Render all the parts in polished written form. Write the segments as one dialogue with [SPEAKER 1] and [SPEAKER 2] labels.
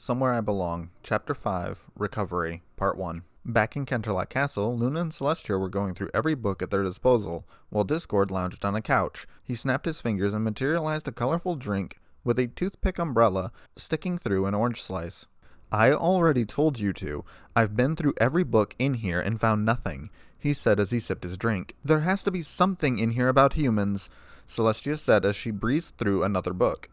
[SPEAKER 1] Somewhere I Belong, Chapter 5, Recovery, Part 1. Back in Canterlot Castle, Luna and Celestia were going through every book at their disposal, while Discord lounged on a couch. He snapped his fingers and materialized a colorful drink with a toothpick umbrella sticking through an orange slice. I already told you to. I've been through every book in here and found nothing, he said as he sipped his drink. There has to be something in here about humans, Celestia said as she breezed through another book.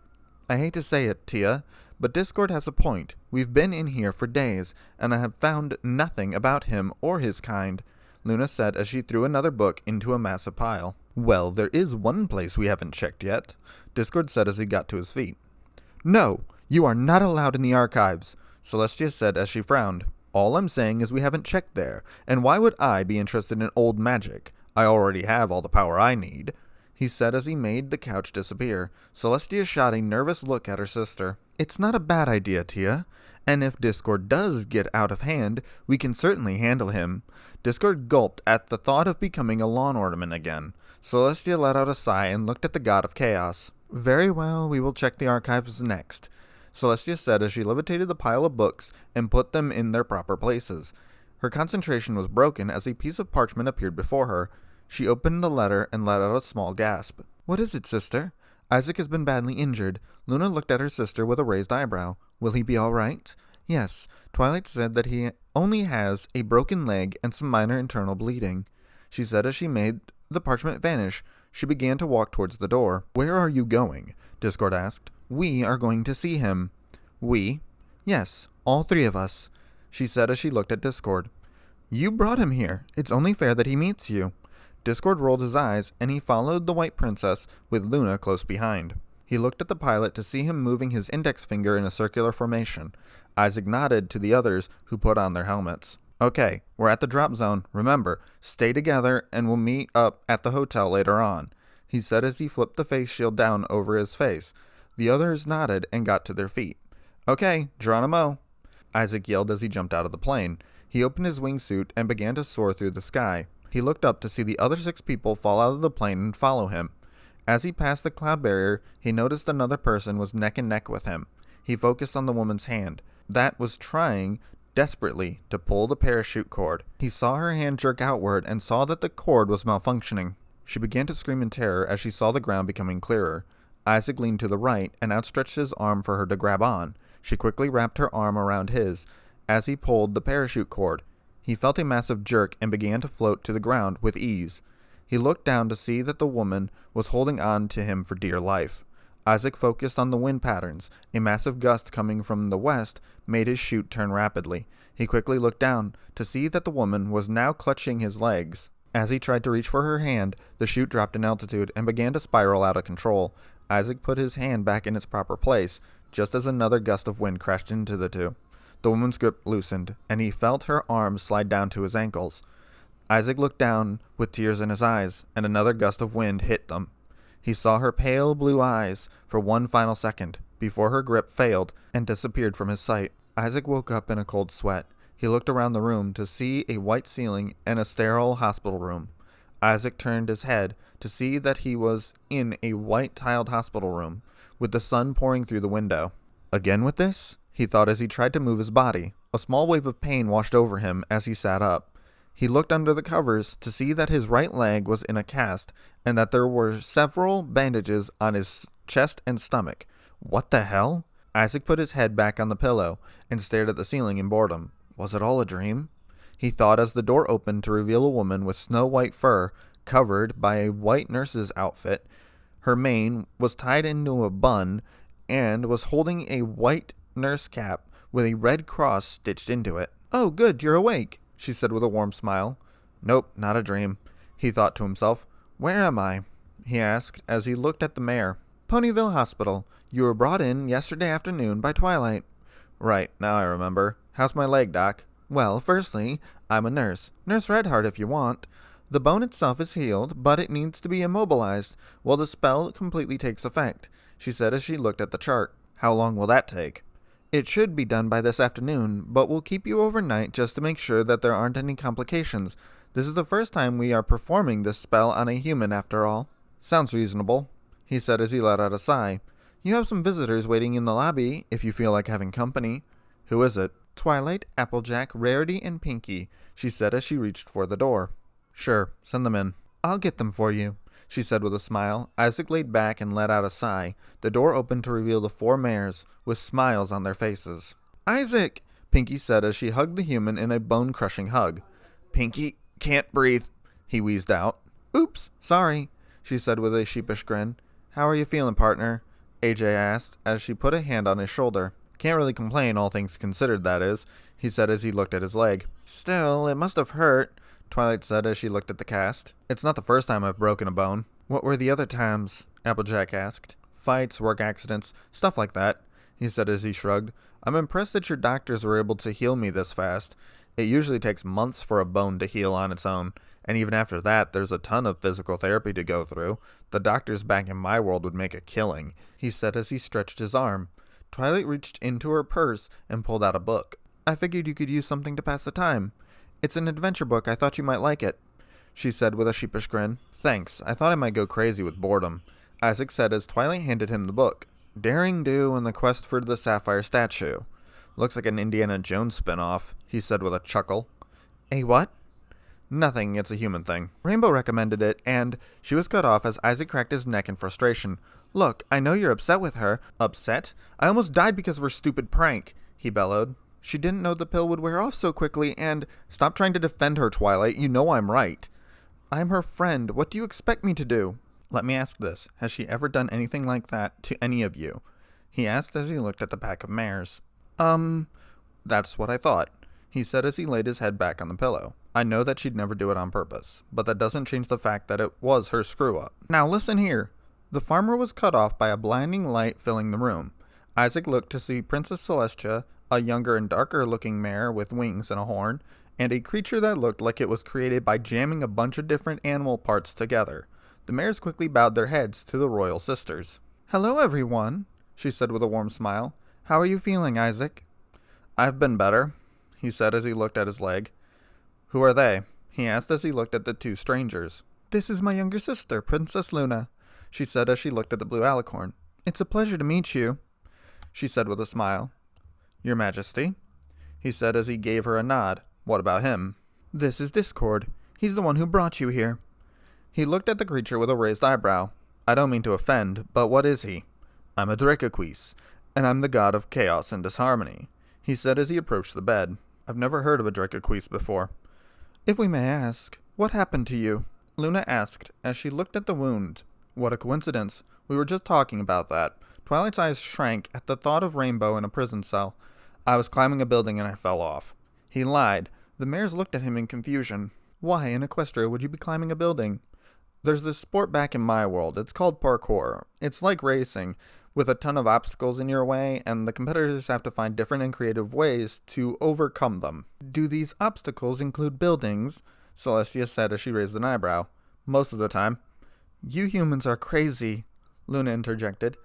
[SPEAKER 1] I hate to say it, Tia, but Discord has a point. We've been in here for days, and I have found nothing about him or his kind, Luna said as she threw another book into a massive pile. Well, there is one place we haven't checked yet, Discord said as he got to his feet. No, you are not allowed in the archives, Celestia said as she frowned. All I'm saying is we haven't checked there, and why would I be interested in old magic? I already have all the power I need, he said as he made the couch disappear. Celestia shot a nervous look at her sister. It's not a bad idea, Tia, and if Discord does get out of hand, we can certainly handle him. Discord gulped at the thought of becoming a lawn ornament again. Celestia let out a sigh and looked at the god of chaos. Very well, we will check the archives next, Celestia said as she levitated the pile of books and put them in their proper places. Her concentration was broken as a piece of parchment appeared before her. She opened the letter and let out a small gasp. What is it, sister? Isaac has been badly injured. Luna looked at her sister with a raised eyebrow. Will he be all right? Yes. Twilight said that he only has a broken leg and some minor internal bleeding, she said as she made the parchment vanish. She began to walk towards the door. Where are you going? Discord asked. We are going to see him. We? Yes, all three of us, she said as she looked at Discord. You brought him here. It's only fair that he meets you. Discord rolled his eyes, and he followed the White Princess, with Luna close behind. He looked at the pilot to see him moving his index finger in a circular formation. Isaac nodded to the others, who put on their helmets. Okay, we're at the drop zone. Remember, stay together, and we'll meet up at the hotel later on, he said as he flipped the face shield down over his face. The others nodded and got to their feet. Okay, Geronimo, Isaac yelled as he jumped out of the plane. He opened his wingsuit and began to soar through the sky. He looked up to see the other 6 people fall out of the plane and follow him. As he passed the cloud barrier, he noticed another person was neck and neck with him. He focused on the woman's hand. That was trying desperately to pull the parachute cord. He saw her hand jerk outward and saw that the cord was malfunctioning. She began to scream in terror as she saw the ground becoming clearer. Isaac leaned to the right and outstretched his arm for her to grab on. She quickly wrapped her arm around his as he pulled the parachute cord. He felt a massive jerk and began to float to the ground with ease. He looked down to see that the woman was holding on to him for dear life. Isaac focused on the wind patterns. A massive gust coming from the west made his chute turn rapidly. He quickly looked down to see that the woman was now clutching his legs. As he tried to reach for her hand, the chute dropped in altitude and began to spiral out of control. Isaac put his hand back in its proper place, just as another gust of wind crashed into the two. The woman's grip loosened, and he felt her arms slide down to his ankles. Isaac looked down with tears in his eyes, and another gust of wind hit them. He saw her pale blue eyes for one final second, before her grip failed and disappeared from his sight. Isaac woke up in a cold sweat. He looked around the room to see a white ceiling and a sterile hospital room. Isaac turned his head to see that he was in a white-tiled hospital room, with the sun pouring through the window. Again with this? He thought as he tried to move his body. A small wave of pain washed over him as he sat up. He looked under the covers to see that his right leg was in a cast and that there were several bandages on his chest and stomach. What the hell? Isaac put his head back on the pillow and stared at the ceiling in boredom. Was it all a dream? He thought as the door opened to reveal a woman with snow-white fur covered by a white nurse's outfit. Her mane was tied into a bun and was holding a white nurse cap with a red cross stitched into it. Oh, good, you're awake, she said with a warm smile. Nope, not a dream, he thought to himself. Where am I? He asked as he looked at the mayor. Ponyville Hospital. You were brought in yesterday afternoon by Twilight. Right, now I remember. How's my leg, Doc? Well, firstly, I'm a nurse. Nurse Redheart if you want. The bone itself is healed, but it needs to be immobilized while the spell completely takes effect, she said as she looked at the chart. How long will that take? It should be done by this afternoon, but we'll keep you overnight just to make sure that there aren't any complications. This is the first time we are performing this spell on a human after all. Sounds reasonable, he said as he let out a sigh. You have some visitors waiting in the lobby if you feel like having company. Who is it? Twilight, Applejack, Rarity, and Pinky, she said as she reached for the door. Sure, send them in. I'll get them for you, she said with a smile. Isaac laid back and let out a sigh. The door opened to reveal the 4 mares, with smiles on their faces. Isaac, Pinky said as she hugged the human in a bone-crushing hug. Pinky, can't breathe, he wheezed out. Oops, sorry, she said with a sheepish grin. How are you feeling, partner? AJ asked as she put a hand on his shoulder. Can't really complain, all things considered, that is, he said as he looked at his leg. Still, it must have hurt, Twilight said as she looked at the cast. It's not the first time I've broken a bone. What were the other times? Applejack asked. Fights, work accidents, stuff like that, he said as he shrugged. I'm impressed that your doctors were able to heal me this fast. It usually takes months for a bone to heal on its own, and even after that, there's a ton of physical therapy to go through. The doctors back in my world would make a killing, he said as he stretched his arm. Twilight reached into her purse and pulled out a book. I figured you could use something to pass the time. It's an adventure book. I thought you might like it, she said with a sheepish grin. Thanks. I thought I might go crazy with boredom, Isaac said as Twilight handed him the book. Daring Do and the Quest for the Sapphire Statue. Looks like an Indiana Jones spinoff, he said with a chuckle. A what? Nothing, it's a human thing. Rainbow recommended it, and she was cut off as Isaac cracked his neck in frustration. Look, I know you're upset with her. Upset? I almost died because of her stupid prank, he bellowed. She didn't know the pill would wear off so quickly, and stop trying to defend her, Twilight. You know I'm right. I'm her friend. What do you expect me to do? Let me ask this. Has she ever done anything like that to any of you? He asked as he looked at the pack of mares. That's what I thought, he said as he laid his head back on the pillow. I know that she'd never do it on purpose, but that doesn't change the fact that it was her screw-up. Now listen here. The farmer was cut off by a blinding light filling the room. Isaac looked to see Princess Celestia, a younger and darker-looking mare with wings and a horn, and a creature that looked like it was created by jamming a bunch of different animal parts together. The mares quickly bowed their heads to the royal sisters. Hello, everyone, she said with a warm smile. How are you feeling, Isaac? I've been better, he said as he looked at his leg. Who are they? He asked as he looked at the 2 strangers. This is my younger sister, Princess Luna, she said as she looked at the blue alicorn. It's a pleasure to meet you, she said with a smile. Your Majesty, he said as he gave her a nod. What about him? This is Discord. He's the one who brought you here. He looked at the creature with a raised eyebrow. I don't mean to offend, but what is he? I'm a Dracoquis, and I'm the god of chaos and disharmony, he said as he approached the bed. I've never heard of a Dracoquis before. If we may ask, what happened to you? Luna asked as she looked at the wound. What a coincidence. We were just talking about that. Twilight's eyes shrank at the thought of Rainbow in a prison cell. I was climbing a building and I fell off. He lied. The mares looked at him in confusion. Why in Equestria would you be climbing a building? There's this sport back in my world. It's called parkour. It's like racing, with a ton of obstacles in your way, and the competitors have to find different and creative ways to overcome them. Do these obstacles include buildings? Celestia said as she raised an eyebrow. Most of the time. You humans are crazy, Luna interjected.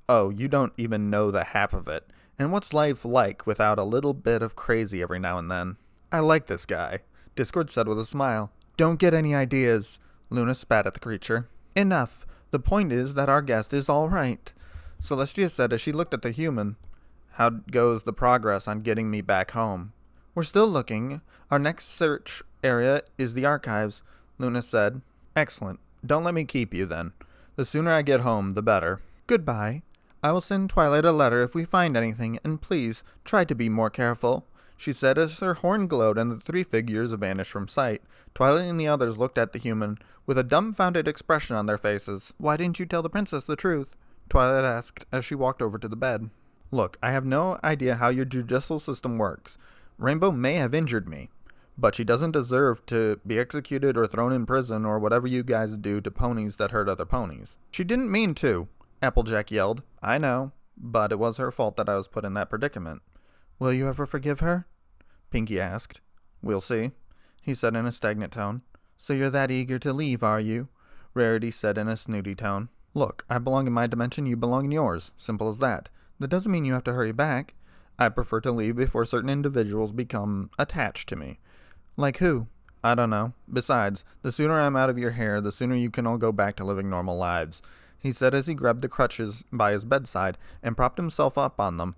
[SPEAKER 1] Oh, you don't even know the half of it. And what's life like without a little bit of crazy every now and then? I like this guy, Discord said with a smile. Don't get any ideas, Luna spat at the creature. Enough. The point is that our guest is all right, Celestia said as she looked at the human. How goes the progress on getting me back home? We're still looking. Our next search area is the archives, Luna said. Excellent. Don't let me keep you then. The sooner I get home, the better. Goodbye. I will send Twilight a letter if we find anything, and please try to be more careful, she said as her horn glowed and the 3 figures vanished from sight. Twilight and the others looked at the human with a dumbfounded expression on their faces. Why didn't you tell the princess the truth? Twilight asked as she walked over to the bed. Look, I have no idea how your judicial system works. Rainbow may have injured me, but she doesn't deserve to be executed or thrown in prison or whatever you guys do to ponies that hurt other ponies. She didn't mean to, Applejack yelled. I know, but it was her fault that I was put in that predicament. Will you ever forgive her? Pinky asked. We'll see, he said in a stagnant tone. So you're that eager to leave, are you? Rarity said in a snooty tone. Look, I belong in my dimension, you belong in yours. Simple as that. That doesn't mean you have to hurry back. I prefer to leave before certain individuals become attached to me. Like who? I don't know. Besides, the sooner I'm out of your hair, the sooner you can all go back to living normal lives, he said as he grabbed the crutches by his bedside and propped himself up on them.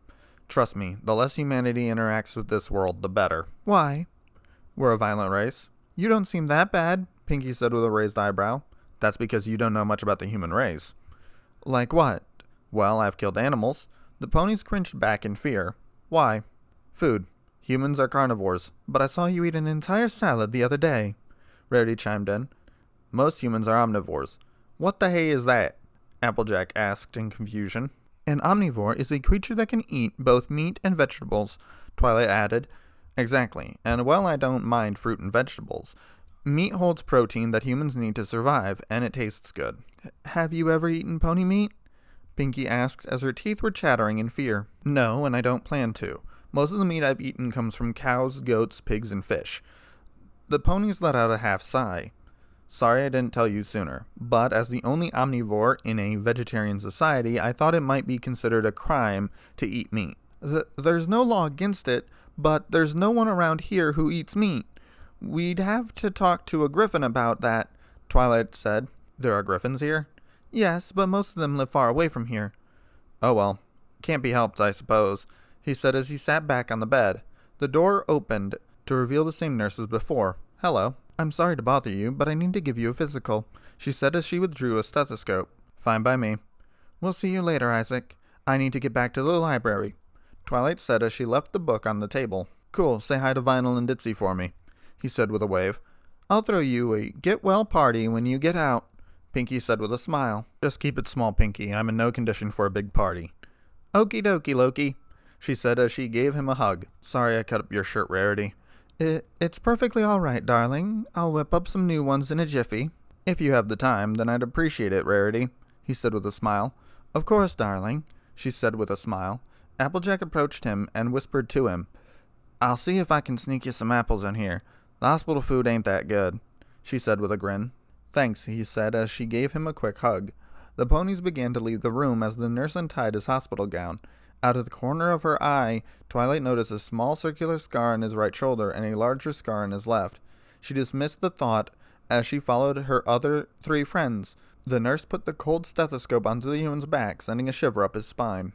[SPEAKER 1] Trust me, the less humanity interacts with this world, the better. Why? We're a violent race. You don't seem that bad, Pinky said with a raised eyebrow. That's because you don't know much about the human race. Like what? Well, I've killed animals. The ponies cringed back in fear. Why? Food. Humans are carnivores, but I saw you eat an entire salad the other day. Rarity chimed in. Most humans are omnivores. What the hay is that? Applejack asked in confusion. An omnivore is a creature that can eat both meat and vegetables, Twilight added. Exactly, and while I don't mind fruit and vegetables, meat holds protein that humans need to survive, and it tastes good. Have you ever eaten pony meat? Pinky asked as her teeth were chattering in fear. No, and I don't plan to. Most of the meat I've eaten comes from cows, goats, pigs, and fish. The ponies let out a half sigh. Sorry I didn't tell you sooner, but as the only omnivore in a vegetarian society, I thought it might be considered a crime to eat meat. There's no law against it, but there's no one around here who eats meat. We'd have to talk to a griffin about that, Twilight said. There are griffins here? Yes, but most of them live far away from here. Oh well, can't be helped, I suppose, he said as he sat back on the bed. The door opened to reveal the same nurse as before. Hello. I'm sorry to bother you, but I need to give you a physical, she said as she withdrew a stethoscope. Fine by me. We'll see you later, Isaac. I need to get back to the library, Twilight said as she left the book on the table. Cool, say hi to Vinyl and Ditzy for me, he said with a wave. I'll throw you a get-well party when you get out, Pinky said with a smile. Just keep it small, Pinky. I'm in no condition for a big party. Okie dokie, Loki, she said as she gave him a hug. Sorry I cut up your shirt, Rarity. It's perfectly all right, darling. I'll whip up some new ones in a jiffy. If you have the time, then I'd appreciate it, Rarity, he said with a smile. Of course, darling, she said with a smile. Applejack approached him and whispered to him, I'll see if I can sneak you some apples in here. The hospital food ain't that good, she said with a grin. Thanks, he said as she gave him a quick hug. The ponies began to leave the room as the nurse untied his hospital gown. Out of the corner of her eye, Twilight noticed a small circular scar on his right shoulder and a larger scar on his left. She dismissed the thought as she followed her other three friends. The nurse put the cold stethoscope onto the human's back, sending a shiver up his spine.